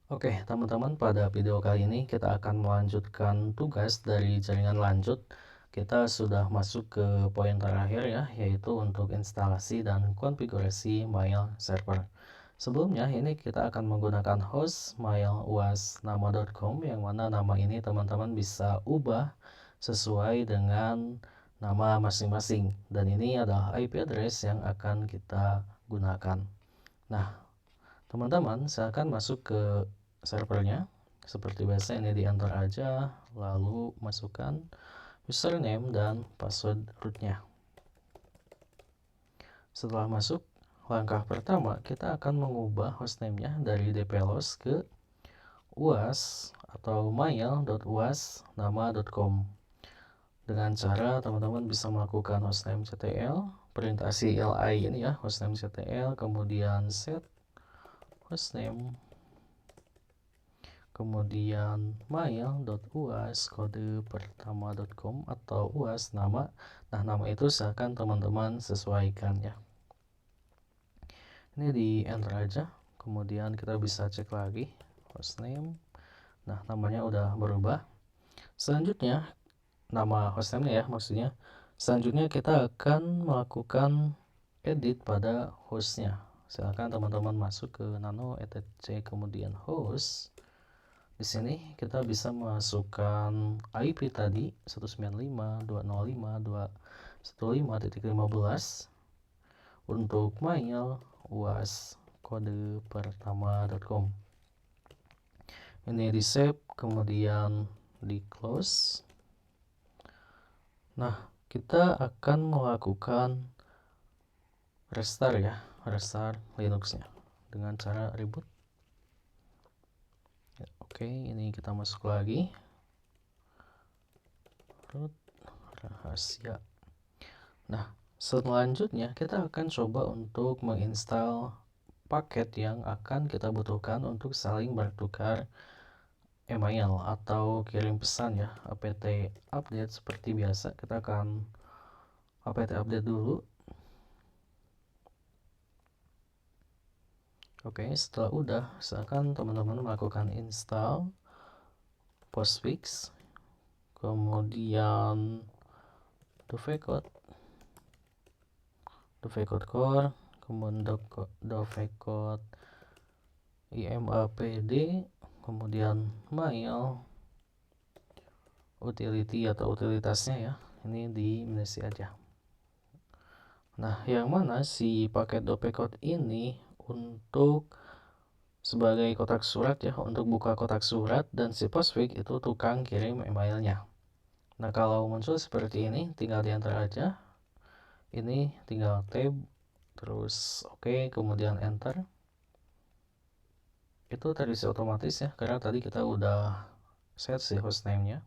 Oke, teman-teman, pada video kali ini kita akan melanjutkan tugas dari jaringan lanjut. Kita sudah masuk ke poin terakhir ya, yaitu untuk instalasi dan konfigurasi mail server. Sebelumnya ini kita akan menggunakan host mailuasnama.com, yang mana nama ini teman-teman bisa ubah sesuai dengan nama masing-masing. Dan ini adalah IP address yang akan kita gunakan. Nah, teman-teman, silakan masuk ke servernya. Seperti biasa, ini di enter aja, lalu masukkan username dan password rootnya. Setelah masuk, langkah pertama kita akan mengubah hostname-nya dari dplos ke uas atau mail.uasnama.com. Dengan cara teman-teman bisa melakukan hostname ctl, perintah CLI ini ya, hostname ctl, kemudian set hostname, kemudian mail.uas kode pertama.com atau uas nama. Nah, nama itu silakan teman-teman sesuaikan ya. Ini di enter aja, kemudian kita bisa cek lagi hostname. Nah, namanya udah berubah. Selanjutnya, nama hostname ya maksudnya. Selanjutnya kita akan melakukan edit pada hostnya. Silakan teman-teman masuk ke nano etc kemudian host. Di sini kita bisa masukkan IP tadi 195.205.215.15 untuk mail uas kode pertama.com. Ini di save kemudian di close. Nah, kita akan melakukan restart ya, restart Linuxnya dengan cara reboot. Oke, ini kita masuk lagi root rahasia. Nah, selanjutnya kita akan coba untuk menginstal paket yang akan kita butuhkan untuk saling bertukar email atau kirim pesan ya, apt update. Seperti biasa kita akan apt update dulu. Oke, setelah udah, silakan teman-teman melakukan install postfix, kemudian dovecot core, kemudian dovecot imapd, kemudian mail utility atau utilitasnya ya, ini di minus aja. Nah, yang mana si paket dovecot ini untuk sebagai kotak surat ya, untuk buka kotak surat, dan si postfix itu tukang kirim emailnya. Nah, kalau muncul seperti ini tinggal di enter aja. Ini tinggal tab terus oke, kemudian enter. Itu terisi otomatis ya, karena tadi kita udah set si hostname-nya.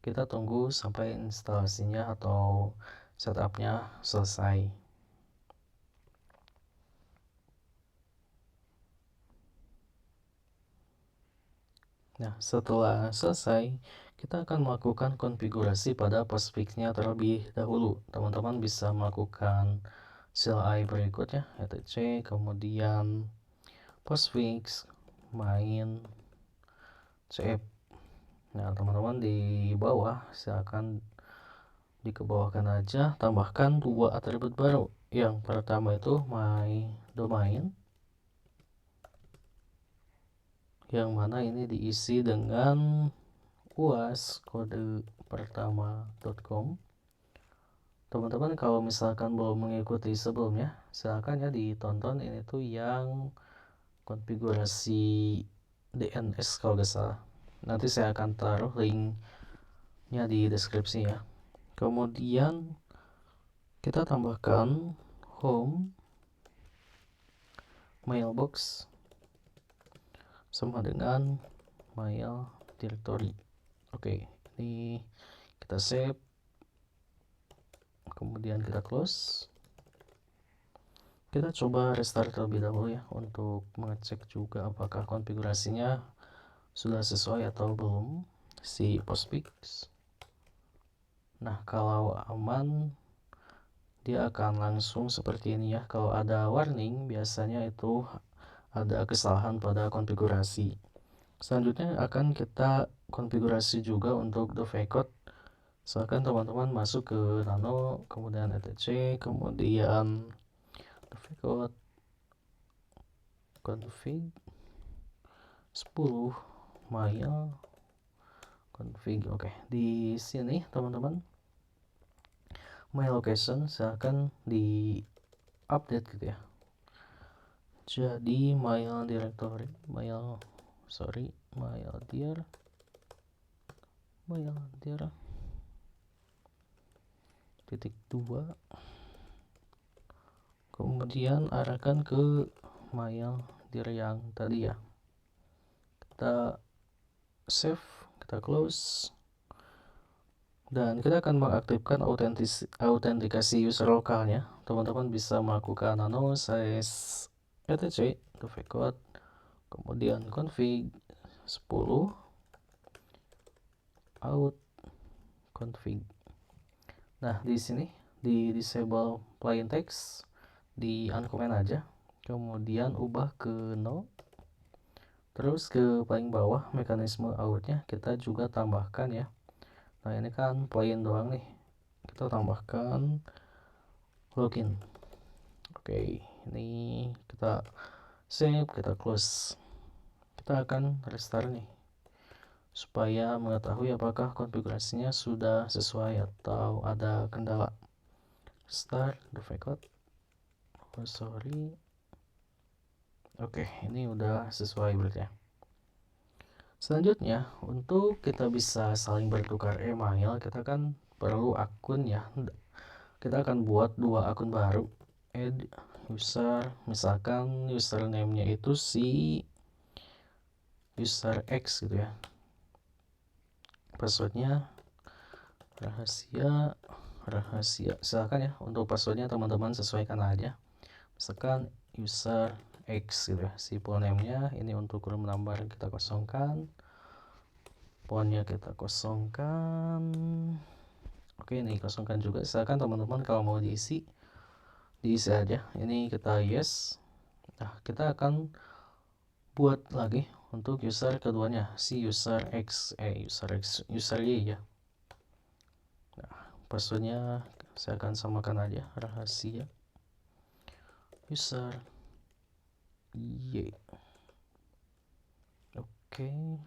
Kita tunggu sampai instalasinya atau setupnya selesai. Nah, setelah selesai, kita akan melakukan konfigurasi pada postfix-nya terlebih dahulu. Teman-teman bisa melakukan CLI berikutnya, etc, kemudian postfix main cf. Nah, teman-teman di bawah silakan dikebawahkan aja, tambahkan 2 atribut baru. Yang pertama itu my domain, yang mana ini diisi dengan uas kode pertama.com. Teman-teman kalau misalkan belum mengikuti sebelumnya, silakan ya ditonton, ini tuh yang konfigurasi DNS kalau nggak salah. Nanti saya akan taruh linknya di deskripsi ya. Kemudian kita tambahkan home mailbox sama dengan mail directory. Oke, ini kita save, kemudian kita close. Kita coba restart terlebih dahulu ya, untuk mengecek juga apakah konfigurasinya sudah sesuai atau belum si postfix. Nah, kalau aman dia akan langsung seperti ini ya. Kalau ada warning biasanya itu ada kesalahan pada konfigurasi. Selanjutnya akan kita konfigurasi juga untuk dovecode. Misalkan teman-teman masuk ke nano, kemudian etc, kemudian dovecode config 10 mail config. Oke, di sini teman-teman my location silahkan di update gitu ya, jadi mail directory mail dir titik 2, kemudian arahkan ke mail dir yang tadi ya. Kita save, kita close, dan kita akan mengaktifkan autentikasi user lokalnya. Teman-teman bisa melakukan nano size etc dovecode, kemudian config 10 out config. Nah, di sini di disable plain text, di uncomment aja, kemudian ubah ke no, terus ke paling bawah mekanisme outnya kita juga tambahkan ya. Nah, ini kan plain doang nih, kita tambahkan login. Oke, ini kita save, kita close. Kita akan restart nih supaya mengetahui apakah konfigurasinya sudah sesuai atau ada kendala. Start dovecode. Oke, ini udah sesuai berarti ya. Selanjutnya, untuk kita bisa saling bertukar email, kita kan perlu akun ya. Kita akan buat 2 akun baru. Add user, misalkan username-nya itu si user X gitu ya. Passwordnya rahasia. Silakan ya, untuk passwordnya teman-teman sesuaikan aja. Misalkan user X gitu ya. Si full name-nya ini untuk room number kita kosongkan. Phone-nya kita kosongkan. Oke, ini kosongkan juga. Silakan teman-teman kalau mau diisi aja. Ini kita yes. Nah, kita akan buat lagi untuk user keduanya, si user user Y ya. Nah, passwordnya saya akan samakan aja, rahasia user Y. Oke,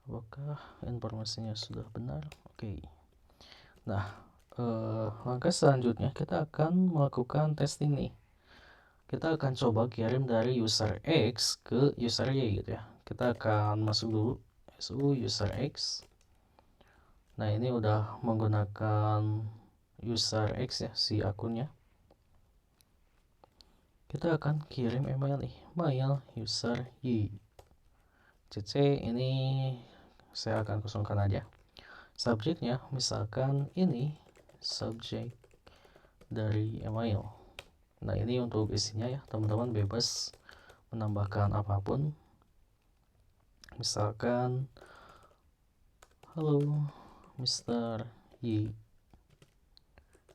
apakah informasinya sudah benar? Oke. Nah, langkah selanjutnya kita akan melakukan testing nih. Kita akan coba kirim dari user X ke user Y gitu ya. Kita akan masuk dulu su user X. Nah, ini udah menggunakan user X ya, si akunnya. Kita akan kirim email nih, mail user Y. CC ini saya akan kosongkan aja. Subjeknya misalkan ini subjek dari email. Nah, ini untuk isinya ya, teman-teman bebas menambahkan apapun. Misalkan halo Mr. Y,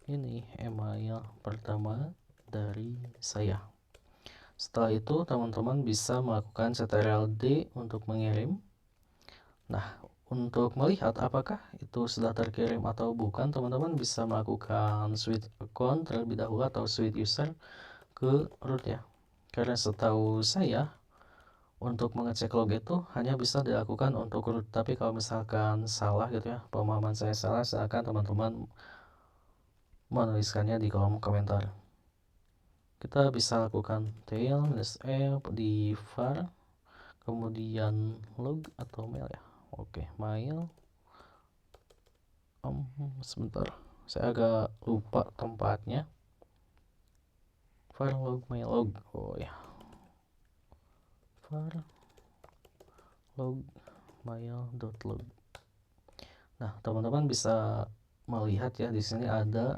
ini email pertama dari saya. Setelah itu teman-teman bisa melakukan Ctrl D untuk mengirim. Nah, untuk melihat apakah itu sudah terkirim atau bukan, teman-teman bisa melakukan switch account terlebih dahulu atau switch user ke root ya. Karena setahu saya untuk mengecek log itu hanya bisa dilakukan untuk root, tapi kalau misalkan salah gitu ya, pemahaman saya salah, silakan teman-teman menuliskannya di kolom komentar. Kita bisa lakukan tail -f di var, kemudian log atau mail ya. Oke, mail. Sebentar, saya agak lupa tempatnya. Var log mail log. Oh ya, var log mail.log. Nah, teman-teman bisa melihat ya, di sini ada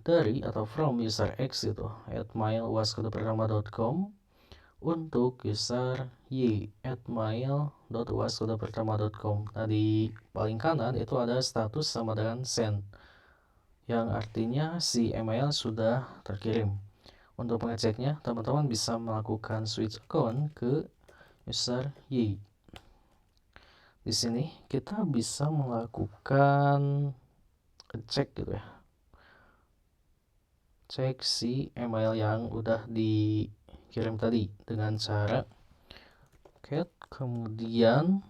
dari atau from user X gitu, @mail.uascodepertama.com, untuk user Y @mail.uascodepertama.com. Nah, di paling kanan itu ada status sama dengan send, yang artinya si email sudah terkirim. Untuk mengeceknya, teman-teman bisa melakukan switch account ke user Y. Di sini kita bisa melakukan cek gitu ya. Cek si email yang udah dikirim tadi dengan cara cat kemudian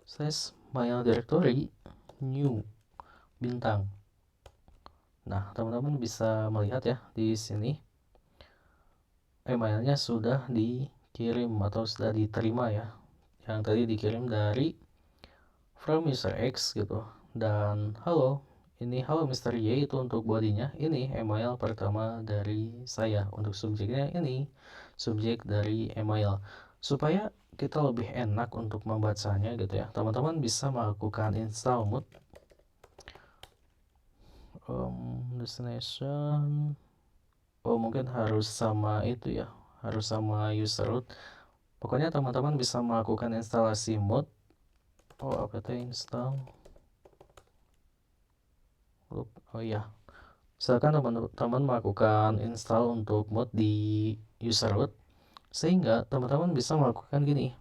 slash mail directory new bintang. Nah, teman-teman bisa melihat ya di sini emailnya sudah dikirim atau sudah diterima ya. Yang tadi dikirim dari from user X gitu. Dan halo, ini halo Mr. Y itu untuk bodinya. Ini email pertama dari saya. Untuk subjeknya ini subjek dari email. Supaya kita lebih enak untuk membacanya gitu ya. Teman-teman bisa melakukan install mode destination. Oh, mungkin harus sama itu ya, harus sama user root. Pokoknya teman-teman bisa melakukan instalasi mode apt install. Oh iya, misalkan teman-teman melakukan install untuk mode di user root, sehingga teman-teman bisa melakukan gini,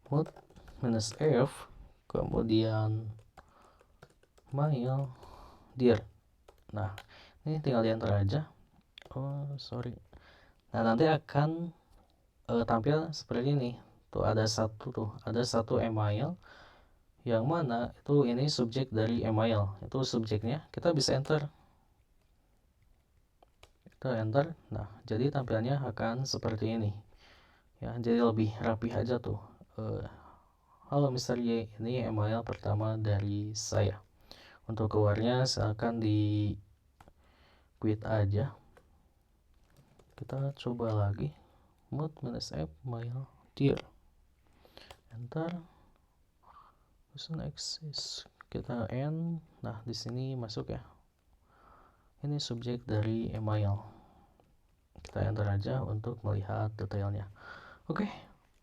mode -f kemudian mail dir. Nah, ini tinggal diantar aja. Nah, nanti akan tampil seperti ini. Tuh ada satu email yang mana itu ini subjek dari email. Itu subjeknya. Kita bisa enter. Nah, jadi tampilannya akan seperti ini. Ya, jadi lebih rapi aja tuh. Halo Mr. Y, ini email pertama dari saya. Untuk keluarnya silakan di quit aja. Kita coba lagi. Mode -f mail dir. Enter. Doesn't exist. Kita end. Nah, di sini masuk ya. Ini subjek dari email. Kita enter aja untuk melihat detailnya. Oke,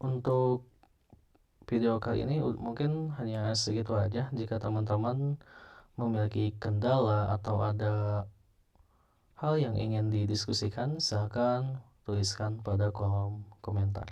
untuk video kali ini mungkin hanya segitu aja. Jika teman-teman memiliki kendala atau ada hal yang ingin didiskusikan, silakan tuliskan pada kolom komentar.